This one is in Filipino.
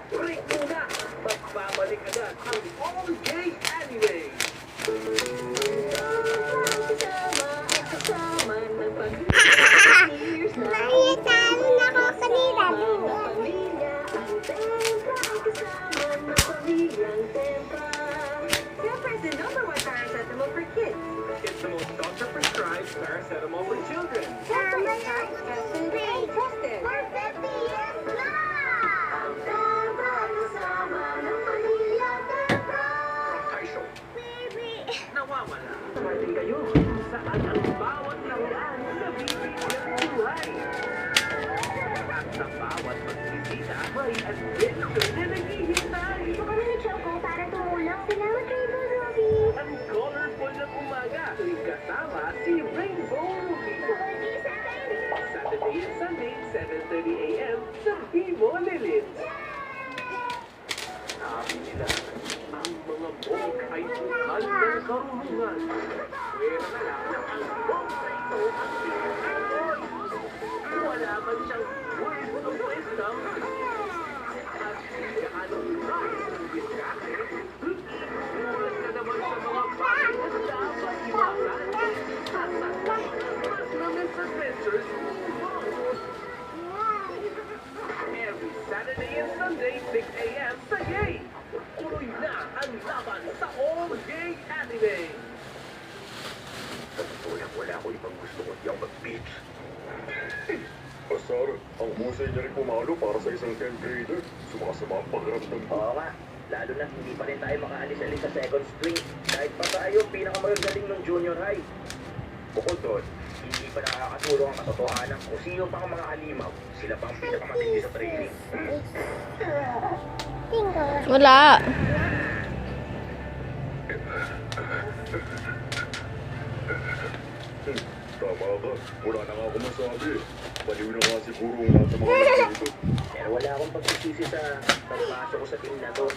Break muna! Magbabalik agad ang all-gay anime! It's the most doctor-prescribed paracetamol for children. Taisho, nawawala. Pwede kayo saan ang bawat laruan na bibigyan buhay. At sa bawat pagbisita, may adventure na naghihintay. Ang colorful na umaga, tuwing kasama si Rainbow Ruby. Saturday and Sunday, 7:30 a.m. sa Vivo Lilith. Sabi nila, ang mga monk ay bukal ng karunungan. Pwera na lang na ang monk na ito ang pinag-aroy. Wala man siyang words of wisdom. At gaanong right ang diskarte. Tulad ka naman sa mga bagay na dapat iwasan. At sa mas namin adventures, every Saturday and Sunday, 6 a.m. sa Yay! Tuloy na ang laban sa all-gay anime! Wala ko ibang gusto ko diyang mag-beach. Asar, ang husay niya rin pumalo para sa isang 10th grader. Sumasama ang pakiramdam ko. Oo nga, lalo na hindi pa rin tayo makaalis-alis sa second string. Kahit pa tayo, pinakamagagaling ng junior high. Bukod doon, hindi pa nakakatulong ang katotohanan kung sino pa ang mga halimaw. Sila pa ang pinakamatindi sa training. Wala. Tama ka, wala na nga ako masabi. Baliw na nga siguro ang lahat ng mga nandito. Pero wala akong pagsisisi sa pagpasok ko sa team na to.